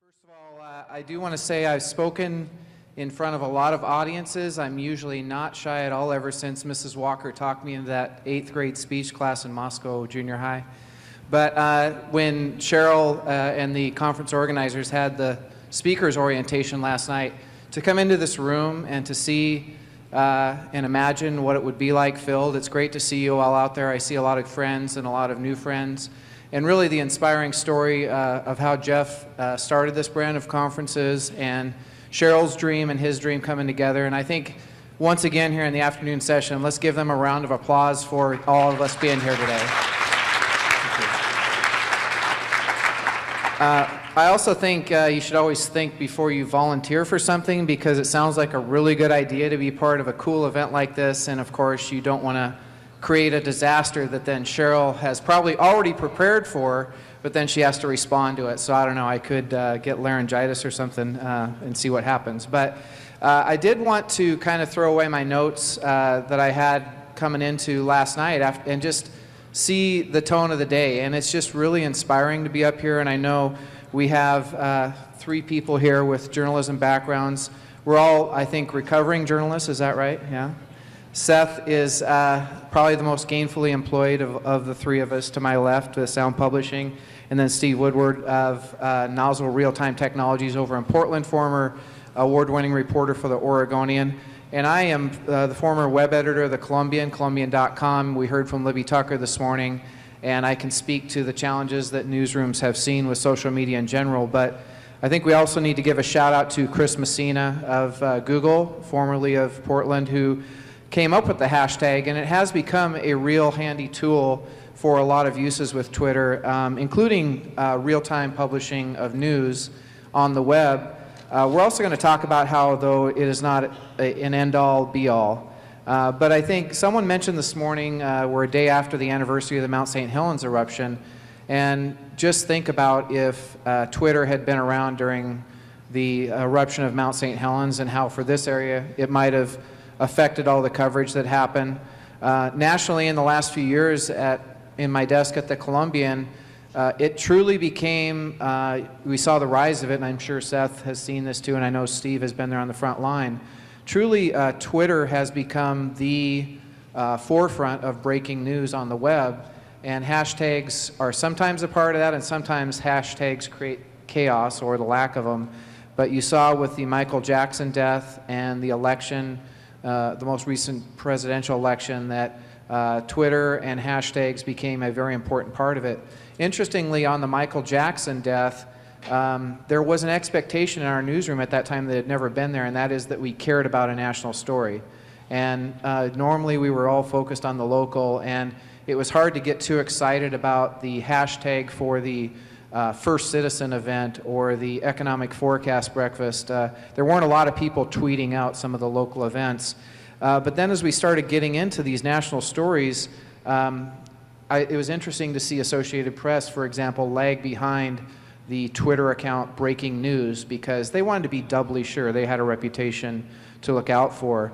First of all, I do want to say I've spoken in front of a lot of audiences. I'm usually not shy at all ever since Mrs. Walker talked me into that 8th grade speech class in Moscow Junior High. But when Cheryl and the conference organizers had the speakers orientation last night, to come into this room and to see and imagine what it would be like filled, it's great to see you all out there. I see a lot of friends and a lot of new friends. And really the inspiring story of how Jeff started this brand of conferences and Cheryl's dream and his dream coming together. And I think once again here in the afternoon session, let's give them a round of applause for all of us being here today. I also think you should always think before you volunteer for something, because it sounds like a really good idea to be part of a cool event like this. And of course, you don't want to create a disaster that then Cheryl has probably already prepared for, but then she has to respond to it. So I don't know, I could get laryngitis or something and see what happens. But I did want to kind of throw away my notes that I had coming into last night and just see the tone of the day. And it's just really inspiring to be up here. And I know we have 3 people here with journalism backgrounds. We're all, I think, recovering journalists. Is that right? Yeah. Seth is probably the most gainfully employed of the 3 of us to my left with Sound Publishing, and then Steve Woodward of Nozzle Real-Time Technologies over in Portland, former award-winning reporter for the Oregonian. And I am the former web editor of the Columbian, Columbian.com. We heard from Libby Tucker this morning, and I can speak to the challenges that newsrooms have seen with social media in general. But I think we also need to give a shout out to Chris Messina of Google, formerly of Portland, who came up with the hashtag, and it has become a real handy tool for a lot of uses with Twitter, including real-time publishing of news on the web. We're also going to talk about how, though it is not an end-all, be-all. But I think someone mentioned this morning we're a day after the anniversary of the Mount St. Helens eruption, and just think about if Twitter had been around during the eruption of Mount St. Helens and how for this area it might have affected all the coverage that happened. Nationally, in the last few years in my desk at the Columbian, it truly became, we saw the rise of it, and I'm sure Seth has seen this too, and I know Steve has been there on the front line. Truly, Twitter has become the forefront of breaking news on the web, and hashtags are sometimes a part of that, and sometimes hashtags create chaos or the lack of them. But you saw with the Michael Jackson death and the election, the most recent presidential election, that Twitter and hashtags became a very important part of it. Interestingly, on the Michael Jackson death, there was an expectation in our newsroom at that time that had never been there, and that is that we cared about a national story. And normally we were all focused on the local, and it was hard to get too excited about the hashtag for the First Citizen event or the economic forecast breakfast. There weren't a lot of people tweeting out some of the local events. But then as we started getting into these national stories, it was interesting to see Associated Press, for example, lag behind the Twitter account Breaking News because they wanted to be doubly sure. They had a reputation to look out for.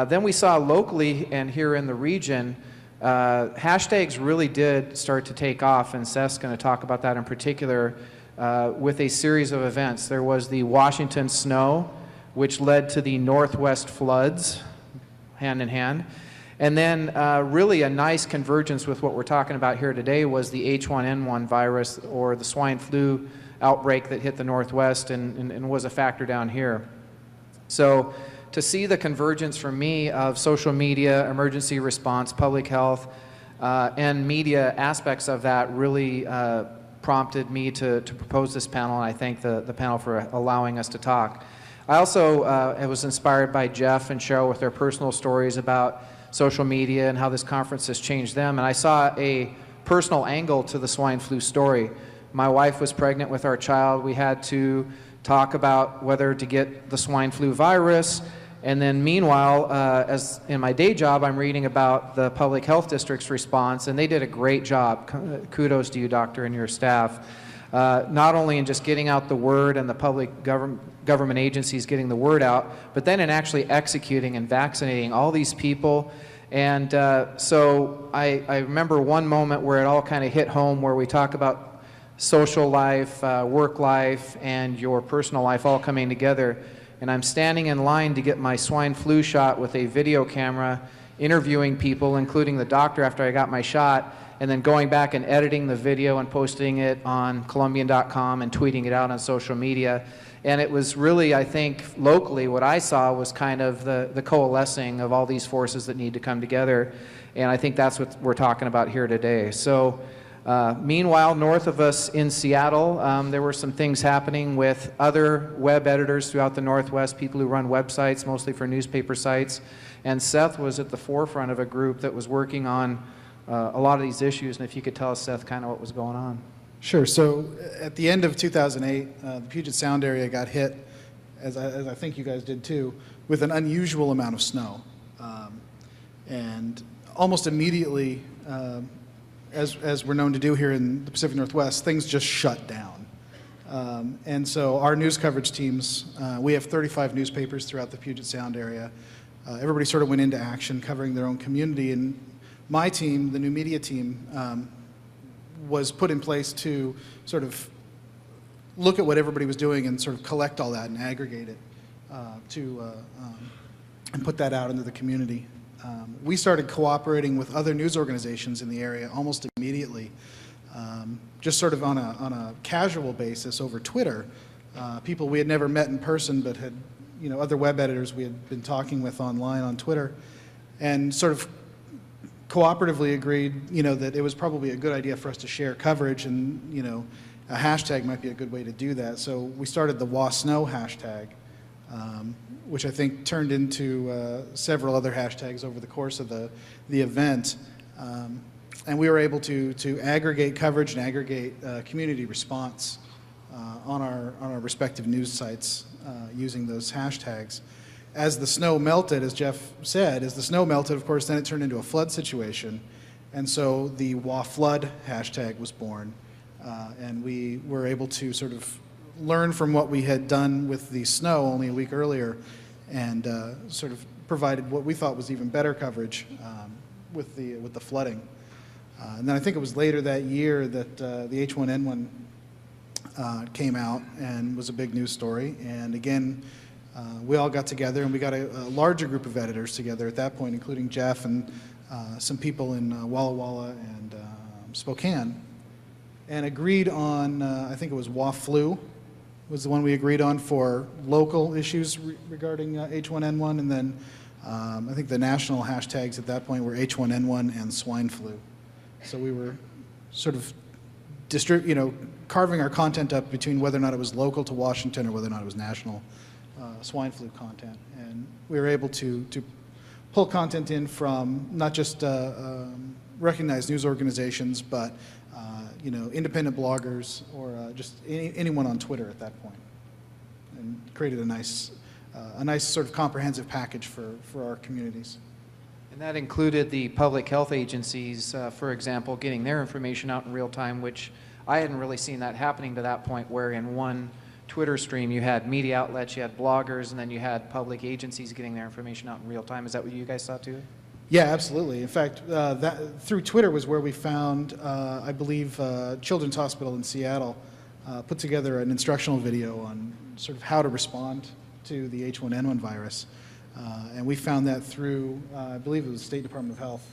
Then we saw locally and here in the region, hashtags really did start to take off, and Seth's going to talk about that in particular with a series of events. There was the Washington snow, which led to the Northwest floods, hand in hand. And then really a nice convergence with what we're talking about here today was the H1N1 virus, or the swine flu outbreak that hit the Northwest and was a factor down here. So to see the convergence for me of social media, emergency response, public health, and media aspects of that really prompted me to propose this panel, and I thank the panel for allowing us to talk. I also was inspired by Jeff and Cheryl with their personal stories about social media and how this conference has changed them, and I saw a personal angle to the swine flu story. My wife was pregnant with our child. We had to talk about whether to get the swine flu virus. And then meanwhile, as in my day job, I'm reading about the public health district's response, and they did a great job. Kudos to you, doctor, and your staff. Not only in just getting out the word and the public government agencies getting the word out, but then in actually executing and vaccinating all these people. And so I remember one moment where it all kind of hit home, where we talk about social life, work life, and your personal life all coming together. And I'm standing in line to get my swine flu shot with a video camera, interviewing people, including the doctor after I got my shot, and then going back and editing the video and posting it on Columbian.com and tweeting it out on social media. And it was really, I think, locally, what I saw was kind of the coalescing of all these forces that need to come together. And I think that's what we're talking about here today. So meanwhile, north of us in Seattle, there were some things happening with other web editors throughout the Northwest, people who run websites, mostly for newspaper sites. And Seth was at the forefront of a group that was working on a lot of these issues. And if you could tell us, Seth, kind of what was going on. Sure. So at the end of 2008, the Puget Sound area got hit, as I think you guys did too, with an unusual amount of snow. And almost immediately, as we're known to do here in the Pacific Northwest, things just shut down. And so our news coverage teams, we have 35 newspapers throughout the Puget Sound area. Everybody sort of went into action covering their own community. And my team, the new media team, was put in place to sort of look at what everybody was doing and sort of collect all that and aggregate it and put that out into the community. We started cooperating with other news organizations in the area almost immediately, just sort of on a casual basis over Twitter. People we had never met in person, but had, other web editors we had been talking with online on Twitter, and sort of cooperatively agreed, that it was probably a good idea for us to share coverage, and a hashtag might be a good way to do that. So we started the WaSnow hashtag, which I think turned into several other hashtags over the course of the event, and we were able to aggregate coverage and aggregate community response on our respective news sites using those hashtags. As the snow melted, as Jeff said, of course, then it turned into a flood situation. And so the WaFlood hashtag was born. And we were able to sort of learn from what we had done with the snow only a week earlier, and sort of provided what we thought was even better coverage with the flooding. And then I think it was later that year that the H1N1 came out and was a big news story. And again, we all got together, and we got a larger group of editors together at that point, including Jeff and some people in Walla Walla and Spokane, and agreed on, I think it was WaFlu was the one we agreed on for local issues regarding H1N1, and then I think the national hashtags at that point were H1N1 and swine flu. So we were sort of carving our content up between whether or not it was local to Washington or whether or not it was national swine flu content. And we were able to pull content in from not just recognized news organizations, but independent bloggers or just anyone on Twitter at that point, and created a nice sort of comprehensive package for our communities. And that included the public health agencies, for example, getting their information out in real time, which I hadn't really seen that happening to that point, where in one Twitter stream you had media outlets, you had bloggers, and then you had public agencies getting their information out in real time. Is that what you guys saw too? Yeah, absolutely. In fact, through Twitter was where we found, I believe, Children's Hospital in Seattle put together an instructional video on sort of how to respond to the H1N1 virus. And we found that through, I believe it was the State Department of Health,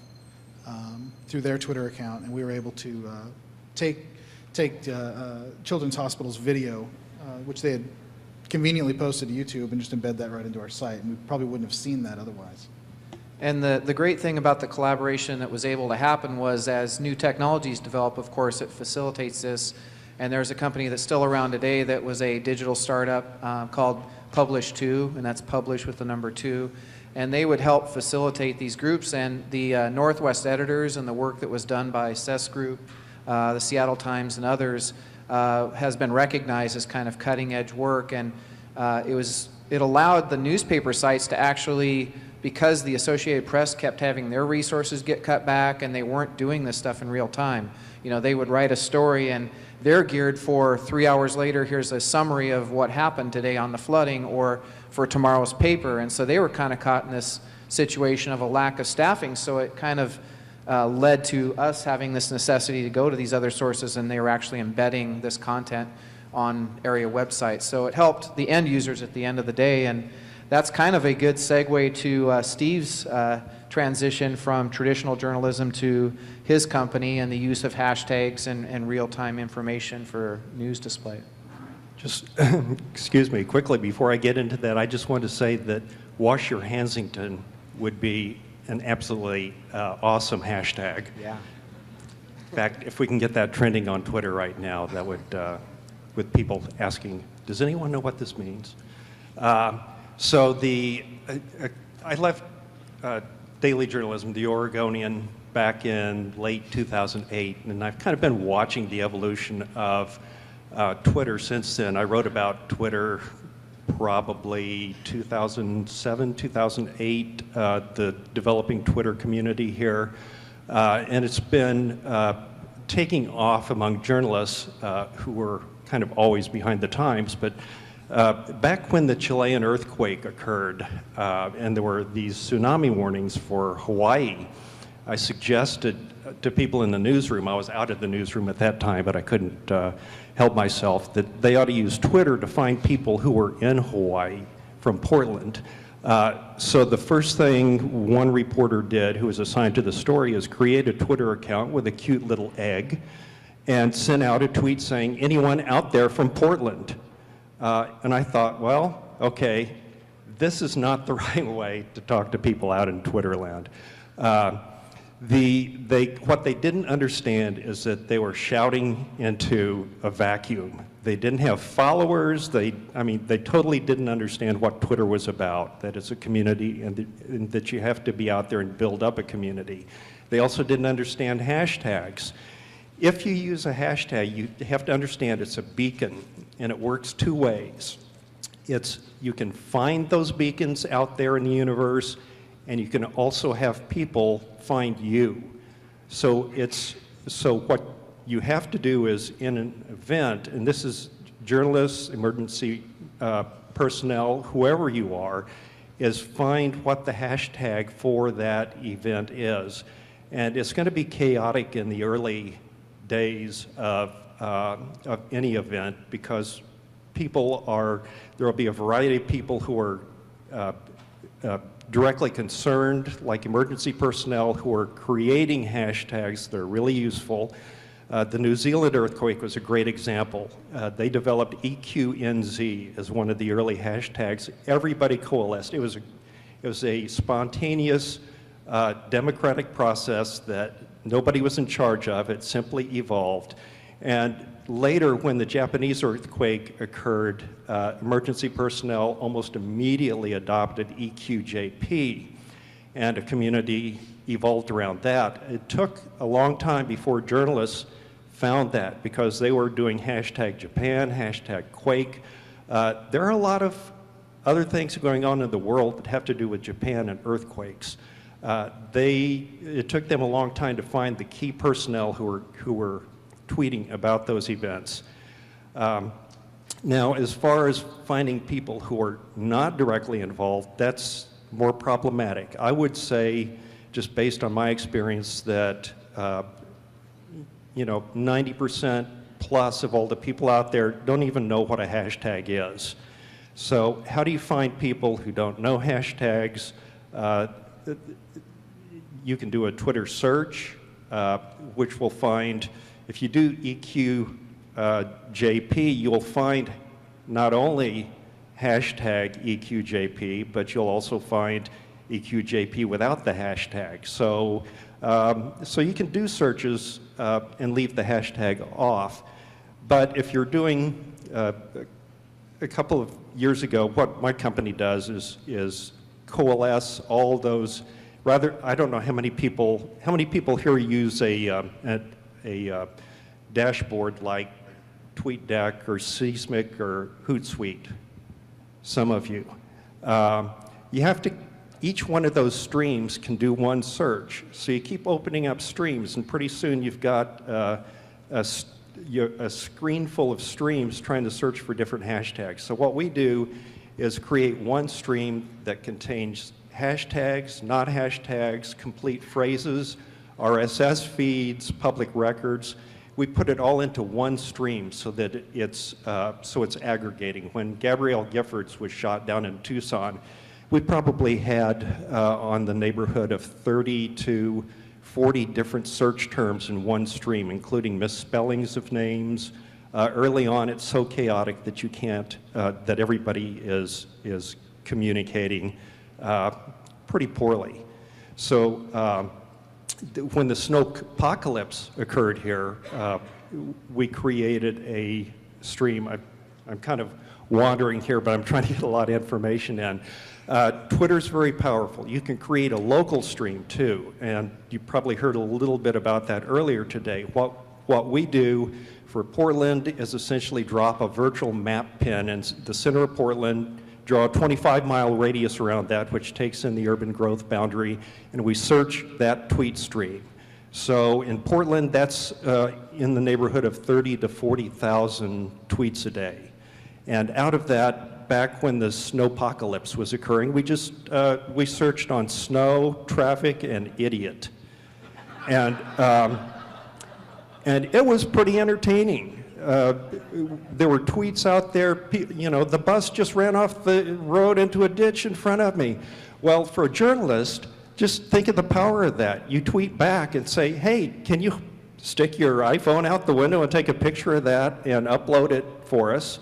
through their Twitter account, and we were able to take Children's Hospital's video, which they had conveniently posted to YouTube, and just embed that right into our site, and we probably wouldn't have seen that otherwise. And the great thing about the collaboration that was able to happen was, as new technologies develop, of course, it facilitates this. And there's a company that's still around today that was a digital startup called Publish2, and that's Publish with the number 2. And they would help facilitate these groups, and the Northwest editors and the work that was done by Seth's group, the Seattle Times and others, has been recognized as kind of cutting edge work. And it allowed the newspaper sites to actually, because the Associated Press kept having their resources get cut back and they weren't doing this stuff in real time. They would write a story and they're geared for 3 hours later, here's a summary of what happened today on the flooding or for tomorrow's paper. And so they were kind of caught in this situation of a lack of staffing. So it kind of led to us having this necessity to go to these other sources, and they were actually embedding this content on area websites. So it helped the end users at the end of the day, and that's kind of a good segue to Steve's transition from traditional journalism to his company and the use of hashtags and real-time information for news display. Just, excuse me, quickly before I get into that, I just want to say that Wash Your Hansington would be an absolutely awesome hashtag. Yeah. In fact, if we can get that trending on Twitter right now, that would, with people asking, does anyone know what this means? So I left daily journalism, the Oregonian, back in late 2008, and I've kind of been watching the evolution of Twitter since then. I wrote about Twitter probably 2007, 2008, the developing Twitter community here, and it's been taking off among journalists who were kind of always behind the times, but back when the Chilean earthquake occurred and there were these tsunami warnings for Hawaii, I suggested to people in the newsroom, I was out of the newsroom at that time, but I couldn't help myself, that they ought to use Twitter to find people who were in Hawaii from Portland. So the first thing one reporter did, who was assigned to the story, is create a Twitter account with a cute little egg and sent out a tweet saying, anyone out there from Portland? And I thought, well, okay, this is not the right way to talk to people out in Twitterland. What they didn't understand is that they were shouting into a vacuum. They didn't have followers. They totally didn't understand what Twitter was about, that it's a community and that you have to be out there and build up a community. They also didn't understand hashtags. If you use a hashtag, you have to understand it's a beacon, and it works two ways. You can find those beacons out there in the universe, and you can also have people find you. So what you have to do is, in an event, and this is journalists, emergency personnel, whoever you are, is find what the hashtag for that event is. And it's going to be chaotic in the early days of any event, because there will be a variety of people who are directly concerned, like emergency personnel, who are creating hashtags that are really useful. The New Zealand earthquake was a great example. They developed EQNZ as one of the early hashtags. Everybody coalesced. It was a spontaneous democratic process that nobody was in charge of. It simply evolved. And later, when the Japanese earthquake occurred, emergency personnel almost immediately adopted EQJP, and a community evolved around that. It took a long time before journalists found that, because they were doing hashtag Japan, hashtag Quake. There are a lot of other things going on in the world that have to do with Japan and earthquakes. It took them a long time to find the key personnel who were tweeting about those events. Now, as far as finding people who are not directly involved, that's more problematic. I would say, just based on my experience, that 90% plus of all the people out there don't even know what a hashtag is. So how do you find people who don't know hashtags? You can do a Twitter search, which will find, if you do EQJP, you'll find not only hashtag EQJP, but you'll also find EQJP without the hashtag. So you can do searches and leave the hashtag off. But if you're doing, a couple of years ago, what my company does is coalesce all those. I don't know how many people here use a dashboard like TweetDeck or Seismic or Hootsuite. Some of you. Each one of those streams can do one search. So you keep opening up streams, and pretty soon you've got a screen full of streams trying to search for different hashtags. So what we do is create one stream that contains hashtags, not hashtags, complete phrases, RSS feeds, public records. We put it all into one stream so that it's aggregating. When Gabrielle Giffords was shot down in Tucson, we probably had on the neighborhood of 30 to 40 different search terms in one stream, including misspellings of names. Early on, it's so chaotic that you can't, that everybody is communicating pretty poorly. So when the snowpocalypse occurred here, we created a stream. I'm kind of wandering here, but I'm trying to get a lot of information in. Twitter's very powerful. You can create a local stream too, and you probably heard a little bit about that earlier today. What we do for Portland is essentially drop a virtual map pin in the center of Portland, draw a 25-mile radius around that, which takes in the urban growth boundary, and we search that tweet stream. So in Portland, that's in the neighborhood of 30 to 40,000 tweets a day. And out of that, back when the snowpocalypse was occurring, we searched on snow, traffic, and idiot. And it was pretty entertaining. There were tweets out there, you know, the bus just ran off the road into a ditch in front of me. Well, for a journalist, just think of the power of that. You tweet back and say, hey, can you stick your iPhone out the window and take a picture of that and upload it for us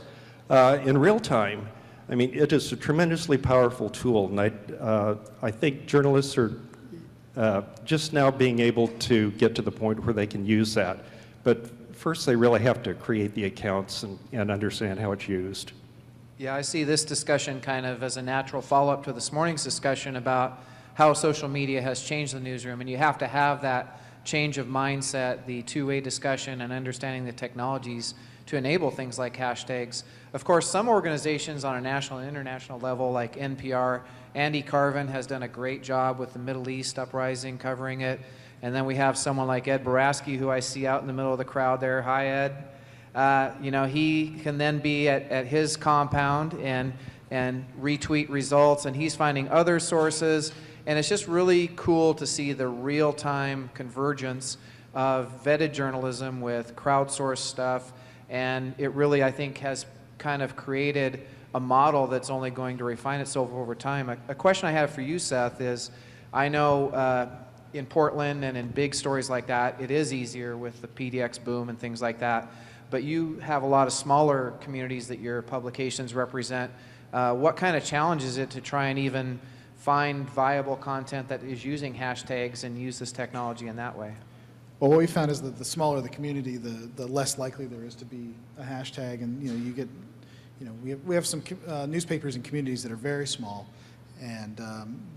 in real time? I mean, it is a tremendously powerful tool, and I think journalists are just now being able to get to the point where they can use that. But first, they really have to create the accounts and understand how it's used. Yeah, I see this discussion kind of as a natural follow-up to this morning's discussion about how social media has changed the newsroom, and you have to have that change of mindset, the two-way discussion, and understanding the technologies to enable things like hashtags. Of course, some organizations on a national and international level, like NPR, Andy Carvin has done a great job with the Middle East uprising, covering it. And then we have someone like Ed Boraski, who I see out in the middle of the crowd there. Hi, Ed. You know, he can then be at his compound and retweet results, and he's finding other sources. And it's just really cool to see the real-time convergence of vetted journalism with crowdsourced stuff. And it really, I think, has kind of created a model that's only going to refine itself over time. A question I have for you, Seth, is I know in Portland and in big stories like that, it is easier with the PDX boom and things like that. But you have a lot of smaller communities that your publications represent. What kind of challenge is it to try and even find viable content that is using hashtags and use this technology in that way? Well, what we found is that the smaller the community, the less likely there is to be a hashtag. And you get, we have some newspapers and communities that are very small. And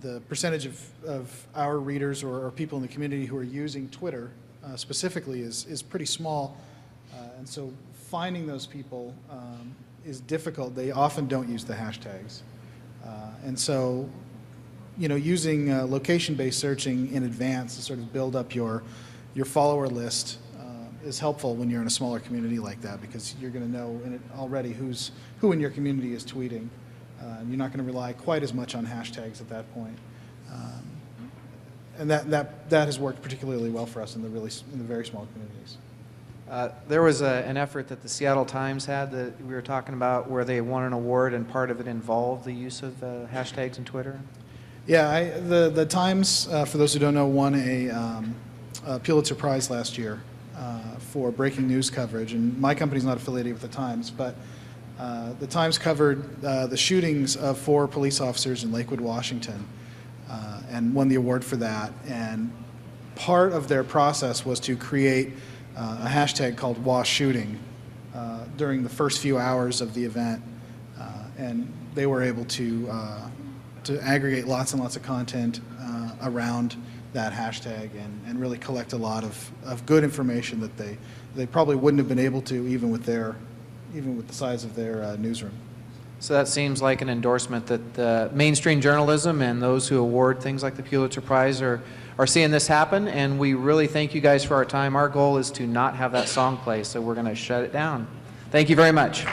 the percentage of our readers or people in the community who are using Twitter specifically is pretty small. And so finding those people is difficult. They often don't use the hashtags. And so, using location-based searching in advance to sort of build up your follower list is helpful when you're in a smaller community like that, because you're going to know already who in your community is tweeting. You're not going to rely quite as much on hashtags at that point. And that has worked particularly well for us in the very small communities. There was an effort that the Seattle Times had that we were talking about where they won an award, and part of it involved the use of hashtags in Twitter. Yeah, the Times, for those who don't know, won a Pulitzer Prize last year for breaking news coverage. And my company's not affiliated with the Times, but the Times covered the shootings of 4 police officers in Lakewood, Washington, and won the award for that. And part of their process was to create a hashtag called #WashShooting during the first few hours of the event, and they were able to aggregate lots and lots of content around that hashtag and really collect a lot of good information that they probably wouldn't have been able to even with the size of their newsroom. So that seems like an endorsement that mainstream journalism and those who award things like the Pulitzer Prize are seeing this happen, and we really thank you guys for our time. Our goal is to not have that song play, so we're going to shut it down. Thank you very much.